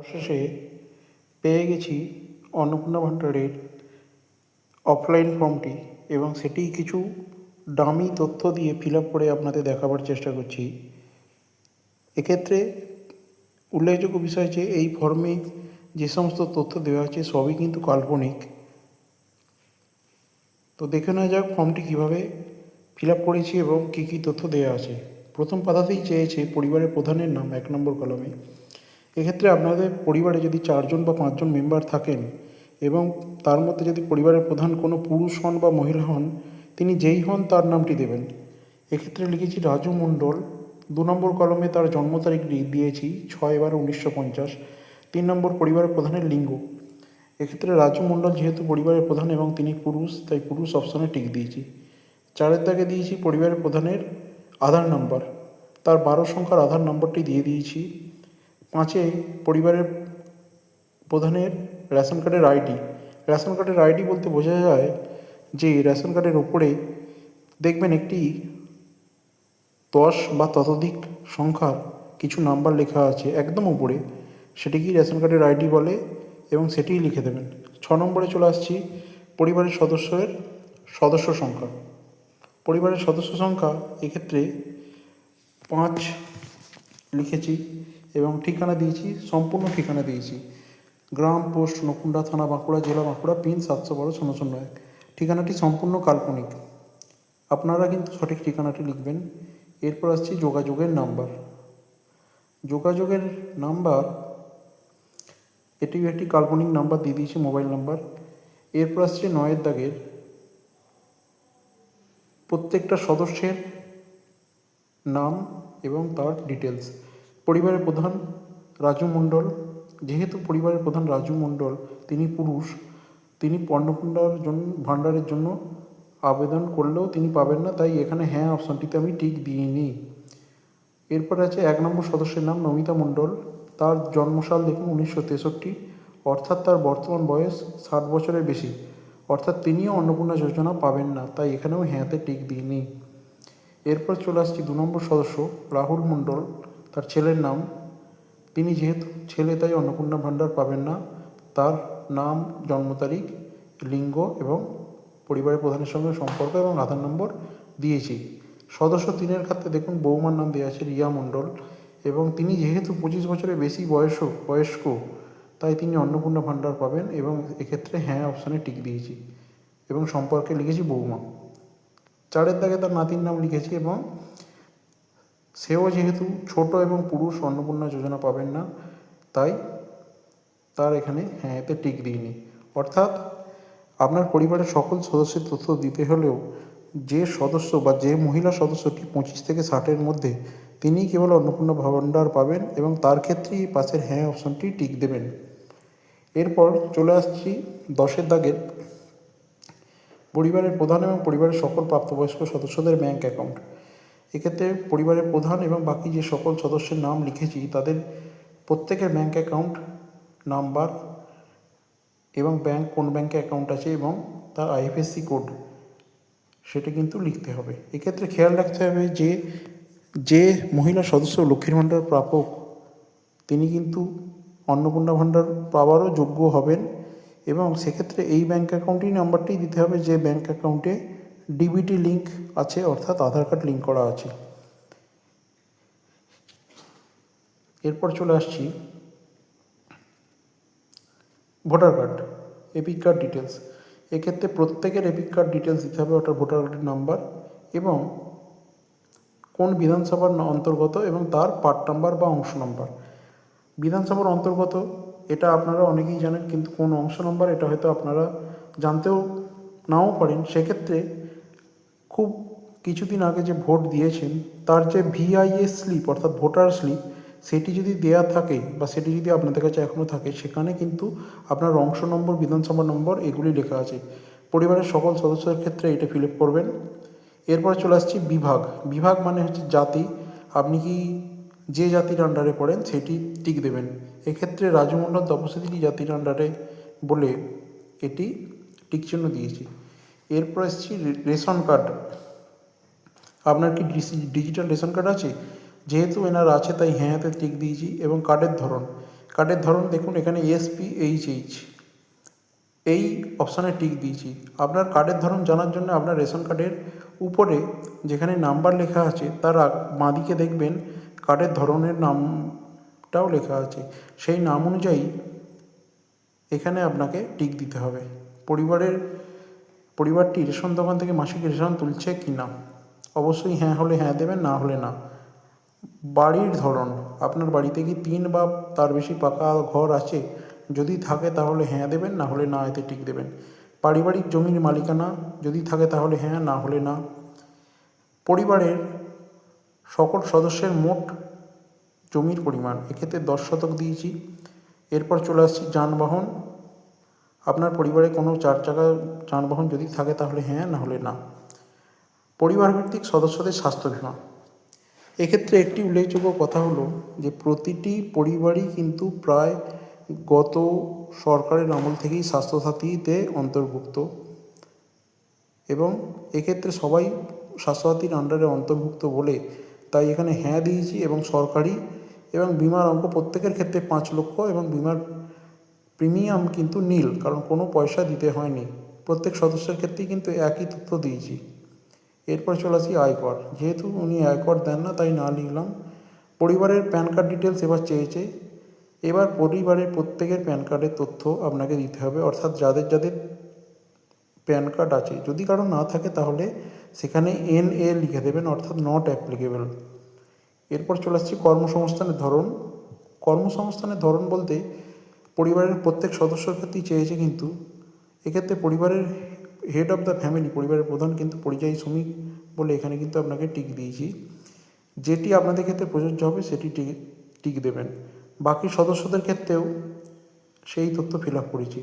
অবশেষে পেয়ে গেছি অন্নপূর্ণা ভাণ্ডারের অফলাইন ফর্মটি এবং সেটি কিছু ডামি তথ্য দিয়ে ফিল আপ করে আপনাদের দেখাবার চেষ্টা করছি। এক্ষেত্রে উল্লেখযোগ্য বিষয় যে এই ফর্মে যে সমস্ত তথ্য দেওয়া আছে সবই কিন্তু কাল্পনিক। তো দেখে নেওয়া যাক ফর্মটি কীভাবে ফিল আপ করেছি এবং কী কী তথ্য দেওয়া আছে। প্রথম পাতাতেই চেয়েছে পরিবারের প্রধানের নাম 1 নম্বর কলমে। এক্ষেত্রে আপনাদের পরিবারে যদি 4 জন বা 5 জন মেম্বার থাকেন এবং তার মধ্যে যদি পরিবারের প্রধান কোনো পুরুষ হন বা মহিলা হন, তিনি যেই হন তার নামটি দেবেন। এক্ষেত্রে লিখেছি রাজু মণ্ডল। 2 নম্বর কলমে তার জন্ম তারিখ দিয়েছি 6/12/1950। 3 নম্বর পরিবারের প্রধানের লিঙ্গ। এক্ষেত্রে রাজু মণ্ডল যেহেতু পরিবারের প্রধান এবং তিনি পুরুষ, তাই পুরুষ অপশানে টিক দিয়েছি। 4 দাগে দিয়েছি পরিবারের প্রধানের আধার নাম্বার, তার 12 সংখ্যার আধার নম্বরটি দিয়ে দিয়েছি। 5 পরিবারের প্রধানের রেশন কার্ডের আইডি। রেশন কার্ডের আইডি বলতে বোঝা যায় যে রেশন কার্ডের ওপরে দেখবেন একটি 10 বা ততোধিক সংখ্যার কিছু নাম্বার লেখা আছে একদম উপরে, সেটিকেই রেশন কার্ডের আইডি বলে এবং সেটিই লিখে দেবেন। 6 নম্বরে চলে আসছি পরিবারের সদস্য সংখ্যা। পরিবারের সদস্য সংখ্যা এক্ষেত্রে 5 লিখেছি এবং ঠিকানা দিয়েছি, সম্পূর্ণ ঠিকানা দিয়েছি গ্রাম পোস্ট নকুণ্ডা, থানা বাঁকুড়া, জেলা বাঁকুড়া, পিন 712-001। ঠিকানাটি সম্পূর্ণ কাল্পনিক, আপনারা কিন্তু সঠিক ঠিকানাটি লিখবেন। এরপর আসছি যোগাযোগের নাম্বার। যোগাযোগের নাম্বার এটিও একটি কাল্পনিক নাম্বার দিয়ে দিয়েছি, মোবাইল নাম্বার। এরপর আসছে 9 দাগের প্রত্যেকটা সদস্যের নাম এবং তার ডিটেলস। পরিবারের প্রধান রাজু মণ্ডল, যেহেতু পরিবারের প্রধান রাজু মণ্ডল তিনি পুরুষ, তিনি অন্নপূর্ণার ভাণ্ডারের জন্য আবেদন করলেও তিনি পাবেন না, তাই এখানে হ্যাঁ অপশানটিতে আমি টিক দিয়ে নিই। এরপর আছে 1 নম্বর সদস্যের নাম নমিতা মণ্ডল, তার জন্মসাল দেখুন 1963, অর্থাৎ তার বর্তমান বয়স 60 বছরের বেশি, অর্থাৎ তিনিও অন্নপূর্ণা যোজনা পাবেন না, তাই এখানেও হ্যাঁতে টিক দিয়ে নিই। এরপর চলে আসছি 2 নম্বর সদস্য রাহুল মণ্ডল, তার ছেলের নাম, তিনি যেহেতু ছেলে তাই অন্নপূর্ণা ভাণ্ডার পাবেন না, তার নাম, জন্ম তারিখ, লিঙ্গ এবং পরিবারের প্রধানের সঙ্গে সম্পর্ক এবং আধার নম্বর দিয়েছি। সদস্য 3-এর ক্ষেত্রে দেখুন বৌমার নাম দেওয়া আছে রিয়া মণ্ডল এবং তিনি যেহেতু 25 বছরের বেশি বয়স্ক, তাই তিনি অন্নপূর্ণা ভাণ্ডার পাবেন এবং এক্ষেত্রে হ্যাঁ অপশানে টিক দিয়েছি এবং সম্পর্কে লিখেছি বৌমা। 4 দাগে তার নাতির নাম লিখেছি এবং সেও যেহেতু ছোট এবং পুরুষ অন্নপূর্ণা যোজনা পাবেন না, তাই তার এখানে হ্যাঁতে টিক দিইনি। অর্থাৎ আপনার পরিবারের সকল সদস্যের তথ্য দিতে হলেও যে সদস্য বা যে মহিলা সদস্যটি 25 থেকে 60-এর মধ্যে, তিনিই কেবল অন্নপূর্ণা ভাণ্ডার পাবেন এবং তার ক্ষেত্রেই পাশের হ্যাঁ অপশানটি টিক দেবেন। এরপর চলে আসছি 10 দাগের পরিবারের প্রধান এবং পরিবারের সকল প্রাপ্তবয়স্ক সদস্যদের ব্যাঙ্ক অ্যাকাউন্ট। এক্ষেত্রে পরিবারের প্রধান এবং বাকি যে সকল সদস্যের নাম লিখেছি তাদের প্রত্যেকের ব্যাঙ্ক অ্যাকাউন্ট নাম্বার এবং কোন ব্যাঙ্কে অ্যাকাউন্ট আছে এবং তার আইএফএসসি কোড সেটা কিন্তু লিখতে হবে। এক্ষেত্রে খেয়াল রাখতে হবে যে মহিলা সদস্য লক্ষ্মীর ভাণ্ডার প্রাপক তিনি কিন্তু অন্নপূর্ণা ভাণ্ডার পাওয়ারও যোগ্য হবেন এবং সেক্ষেত্রে এই ব্যাঙ্ক অ্যাকাউন্টই নাম্বারটি দিতে হবে যে ব্যাঙ্ক অ্যাকাউন্টে ডিবিটি লিঙ্ক আছে, অর্থাৎ আধার কার্ড লিঙ্ক করা আছে। এরপর চলে আসছি voter card, epic card details. এক্ষেত্রে প্রত্যেকের এপিক কার্ড ডিটেলস দিতে হবে, অর্থাৎ ভোটার কার্ডের নাম্বার এবং কোন বিধানসভার অন্তর্গত এবং তার পার্ট নাম্বার বা অংশ নাম্বার। বিধানসভার অন্তর্গত এটা আপনারা অনেকেই জানেন, কিন্তু কোন অংশ নাম্বার এটা হয়তো আপনারা জানতেও নাও পারেন। সেক্ষেত্রে খুব কিছুদিন আগে যে ভোট দিয়েছেন তার যে ভিআইএস স্লিপ অর্থাৎ ভোটার স্লিপ সেটি যদি দেয়া থাকে বা সেটি যদি আপনাদের কাছে এখনও থাকে, সেখানে কিন্তু আপনার অংশ নম্বর, বিধানসভা নম্বর এগুলি লেখা আছে। পরিবারের সকল সদস্যদের ক্ষেত্রে এটা ফিল আপ করবেন। এরপর চলে আসছি বিভাগ মানে হচ্ছে জাতি, আপনি কি যে জাতির আন্ডারে পড়েন সেটি টিক দেবেন। এক্ষেত্রে রাজু মণ্ডল তপশিলি জাতির আন্ডারে বলে এটি টিক চিহ্ন দিয়েছি। এরপর আসছি রেশন কার্ড। আপনার কি ডিজিটাল রেশন কার্ড আছে? যেহেতু এনার আছে তাই হ্যাঁতে টিক দিয়েছি এবং কার্ডের ধরন, কার্ডের ধরন দেখুন, এখানে SPHH এই অপশানে টিক দিয়েছি। আপনার কার্ডের ধরন জানার জন্য আপনার রেশন কার্ডের উপরে যেখানে নাম্বার লেখা আছে তার বাঁদিকে দেখবেন কার্ডের ধরনের নামটাও লেখা আছে, সেই নাম অনুযায়ী এখানে আপনাকে টিক দিতে হবে। পরিবারটি রেশন দোকান থেকে মাসিক রেশন তুলছে কি না, অবশ্যই হ্যাঁ হলে হ্যাঁ দেবেন, না হলে না। বাড়ির ধরন, আপনার বাড়িতে কি 3 বা তার বেশি পাকা ঘর আছে, যদি থাকে তাহলে হ্যাঁ দেবেন, না হলে না এতে টিক দেবেন। পারিবারিক জমির মালিকানা যদি থাকে তাহলে হ্যাঁ, না হলে না। পরিবারের সকল সদস্যের মোট জমির পরিমাণ, এক্ষেত্রে 10 শতক দিয়েছি। এরপর চলে আসছি যানবাহন, আপনার পরিবারে কোনো 4 চাকা যানবাহন যদি থাকে তাহলে হ্যাঁ, না হলে না। পরিবারভিত্তিক সদস্যদের স্বাস্থ্য বীমা, এক্ষেত্রে একটি উল্লেখযোগ্য কথা হলো যে প্রতিটি পরিবারই কিন্তু প্রায় গত সরকারের আমল থেকেই স্বাস্থ্যসাথীতে অন্তর্ভুক্ত, এবং এক্ষেত্রে সবাই স্বাস্থ্যসাথীর আন্ডারে অন্তর্ভুক্ত বলে তাই এখানে হ্যাঁ দিয়েছি। এবং সরকারি এবং বিমার অঙ্ক প্রত্যেকের ক্ষেত্রে 5 লক্ষ, এবং বিমার প্রিমিয়াম কিন্তু নীল, কারণ কোনো পয়সা দিতে হয়নি। প্রত্যেক সদস্যের ক্ষেত্রেই কিন্তু একই তথ্য দিয়েছি। এরপর চলে আসি আয়কর, যেহেতু উনি আয়কর দেন না তাই না লিখলাম। পরিবারের প্যান কার্ড ডিটেলস এবার চেয়েছে। এবার পরিবারের প্রত্যেকের প্যান কার্ডের তথ্য আপনাকে দিতে হবে, অর্থাৎ যাদের যাদের প্যান কার্ড আছে, যদি কারো না থাকে তাহলে সেখানে NA লিখে দেবেন, অর্থাৎ নট অ্যাপ্লিকেবল। এরপর চলে আসছি কর্মসংস্থানের ধরন। কর্মসংস্থানের ধরন বলতে পরিবারের প্রত্যেক সদস্যর ক্ষেত্রেই চেয়েছে, কিন্তু এক্ষেত্রে পরিবারের হেড অফ দ্য ফ্যামিলি, পরিবারের প্রধান কিন্তু পরিযায়ী শ্রমিক বলে এখানে কিন্তু আপনাকে টিক দিয়েছি। যেটি আপনাদের ক্ষেত্রে প্রযোজ্য হবে সেটি টিক দেবেন। বাকি সদস্যদের ক্ষেত্রেও সেই তথ্য ফিল আপ করেছি।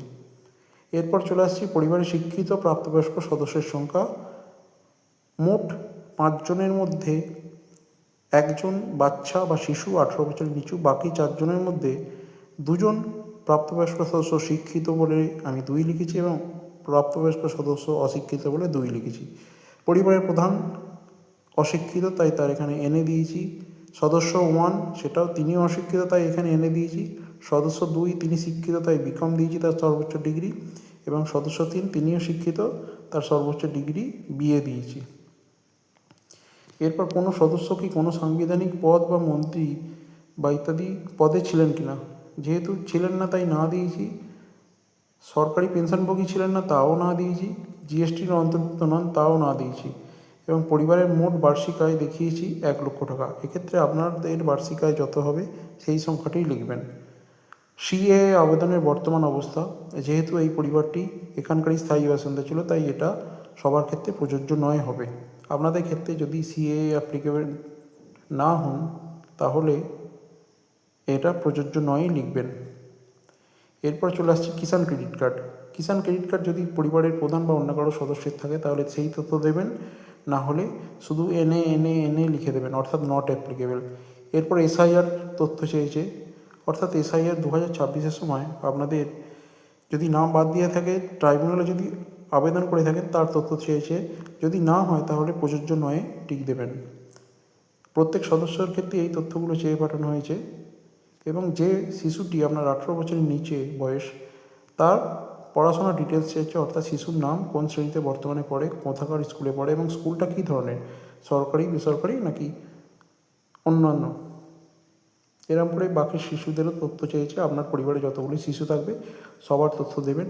এরপর চলে আসছি পরিবারের শিক্ষিত প্রাপ্তবয়স্ক সদস্যের সংখ্যা। মোট 5 জনের মধ্যে 1 জন বাচ্চা বা শিশু 18 বছরের নিচু, বাকি 4 জনের মধ্যে 2 জন প্রাপ্তবয়স্ক সদস্য শিক্ষিত বলে আমি 2 লিখেছি, এবং প্রাপ্তবয়স্ক সদস্য অশিক্ষিত বলে 2 লিখেছি। পরিবারের প্রধান অশিক্ষিত তাই তার এখানে NA দিয়েছি। সদস্য 1 সেটাও তিনিও অশিক্ষিত তাই এখানে NA দিয়েছি। সদস্য 2 তিনি শিক্ষিত তাই BCom দিয়েছি তার সর্বোচ্চ ডিগ্রি, এবং সদস্য 3 তিনিও শিক্ষিত তার সর্বোচ্চ ডিগ্রি BA দিয়েছি। এরপর কোনো সদস্য কি কোনো সাংবিধানিক পদ বা মন্ত্রী বা ইত্যাদি পদে ছিলেন কিনা, যেহেতু ছিলেন না তাই না দিয়েছি। সরকারি পেনশনভোগী ছিলেন না তাও না দিয়েছি। GSTর অন্তর্ভুক্ত নন তাও না দিয়েছি। এবং পরিবারের মোট বার্ষিক আয় দেখিয়েছি 1 লক্ষ টাকা। এক্ষেত্রে আপনাদের বার্ষিক আয় যত হবে সেই সংখ্যাটাই লিখবেন। CAA আবেদনের বর্তমান অবস্থা, যেহেতু এই পরিবারটি এখানকারই স্থায়ী বাসিন্দা ছিল তাই এটা সবার ক্ষেত্রে প্রযোজ্য নয় হবে। আপনাদের ক্ষেত্রে যদি CAA অ্যাপ্লিকেবল না হন তাহলে এটা প্রযোজ্য নয় লিখবেন। এরপর চলে আসছে কিষাণ ক্রেডিট কার্ড। কিষাণ ক্রেডিট কার্ড যদি পরিবারের প্রধান বা অন্য কারো সদস্যের থাকে তাহলে সেই তথ্য দেবেন, না হলে শুধু NA লিখে দেবেন, অর্থাৎ নট অ্যাপ্লিকেবল। এরপর SIR তথ্য চেয়েছে, অর্থাৎ SIR 2026-এর সময় আপনাদের যদি নাম বাদ দিয়ে থাকে, ট্রাইব্যুনালে যদি আবেদন করে থাকেন তার তথ্য চেয়েছে, যদি না হয় তাহলে প্রযোজ্য নয় টিক দেবেন। প্রত্যেক সদস্যের ক্ষেত্রে এই তথ্যগুলো চেয়ে পাঠানো হয়েছে, এবং যে শিশুটি আপনার 18 বছরের নিচে বয়স তার পড়াশোনার ডিটেলস চেয়েছে, অর্থাৎ শিশুর নাম, কোন শ্রেণীতে বর্তমানে পড়ে, কোথাকার স্কুলে পড়ে, এবং স্কুলটা কী ধরনের, সরকারি বেসরকারি নাকি অন্যান্য, এরকম করে বাকি শিশুদেরও তথ্য চেয়েছে। আপনার পরিবারে যতগুলি শিশু থাকবে সবার তথ্য দেবেন।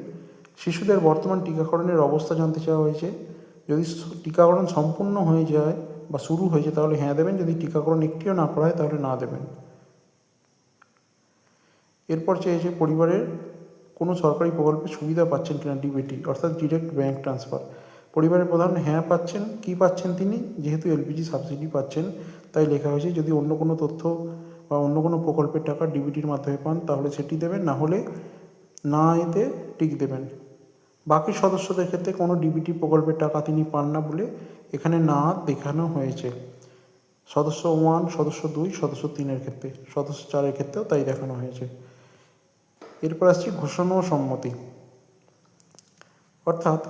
শিশুদের বর্তমান টিকাকরণের অবস্থা জানতে চাওয়া হয়েছে। যদি টিকাকরণ সম্পূর্ণ হয়ে যায় বা শুরু হয়েছে তাহলে হ্যাঁ দেবেন, যদি টিকাকরণ একটিও না করা হয় তাহলে না দেবেন। এরপর চেয়েছে পরিবারের কোনো সরকারি প্রকল্পে সুবিধা পাচ্ছেন কিনা, DBT অর্থাৎ ডিরেক্ট ব্যাঙ্ক ট্রান্সফার। পরিবারের প্রধান হ্যাঁ পাচ্ছেন। কি পাচ্ছেন তিনি, যেহেতু LPG সাবসিডি পাচ্ছেন তাই লেখা হয়েছে। যদি অন্য কোনো তথ্য বা অন্য কোনো প্রকল্পের টাকা DBTর মাধ্যমে পান তাহলে সেটি দেবেন, না হলে না এতে টিক দেবেন। বাকি সদস্যদের ক্ষেত্রে কোনো DBT প্রকল্পের টাকা তিনি পান না বলে এখানে না দেখানো হয়েছে। সদস্য 1, সদস্য 2, সদস্য 3-এর ক্ষেত্রে, সদস্য 4-এর ক্ষেত্রেও তাই দেখানো হয়েছে। এরপর আসছি ঘোষণা ও সম্মতি, অর্থাৎ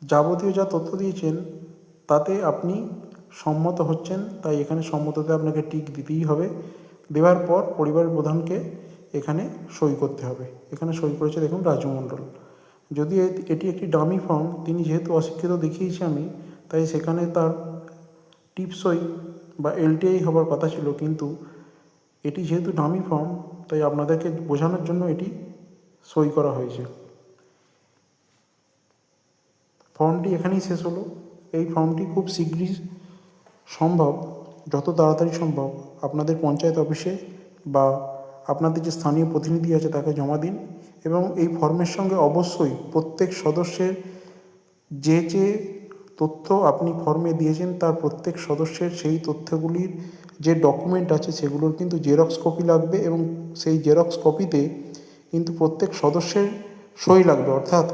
যাবতীয় যা তথ্য দিয়েছেন তাতে আপনি সম্মত হচ্ছেন, তাই এখানে সম্মততে আপনাকে টিক দিতেই হবে। দেওয়ার পর পরিবারের প্রধানকে এখানে সই করতে হবে। এখানে সই করেছে দেখুন রাজু মণ্ডল। যদি এটি একটি ডামি ফর্ম, তিনি যেহেতু অশিক্ষিত দেখিয়েছি আমি, তাই সেখানে তার টিপসই বা এলটিআই হবার কথা ছিল, কিন্তু এটি যেহেতু ডামি ফর্ম তাই আপনাদেরকে বোঝানোর জন্য এটি সই করা হয়েছে। ফর্মটি এখানেই শেষ হলো। এই ফর্মটি খুব শীঘ্রই সম্ভব, যত তাড়াতাড়ি সম্ভব আপনাদের পঞ্চায়েত অফিসে বা আপনাদের যে স্থানীয় প্রতিনিধি আছে তাকে জমা দিন, এবং এই ফর্মের সঙ্গে অবশ্যই প্রত্যেক সদস্যের যে যে তথ্য আপনি ফর্মে দিয়েছেন তার প্রত্যেক সদস্যের সেই তথ্যগুলির যে ডকুমেন্ট আছে সেগুলোর কিন্তু জেরক্স কপি লাগবে, এবং সেই জেরক্স কপিতে কিন্তু প্রত্যেক সদস্যের সই লাগবে, অর্থাৎ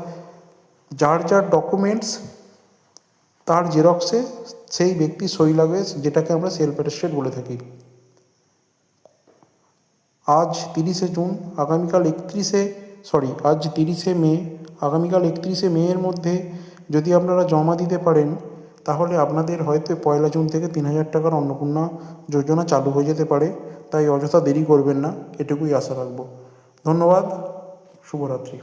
যার যার ডকুমেন্টস তার জেরক্সে সেই ব্যক্তি সই লাগবে, যেটাকে আমরা সেলফ অ্যাটেস্টেড বলে থাকি। আজ 30শে জুন, আগামীকাল 30শে মে, আগামীকাল 31শে মের মধ্যে যদি আপনারা জমা দিতে পারেন তাহলে আপনাদের হয়তো 1 জুন থেকে 3000 টাকার অন্নপূর্ণা যোজনা চালু হয়ে যেতে পারে। তাই অযথা দেরি করবেন না, এটুকুই আশা রাখব। ধন্যবাদ, শুভরাত্রি।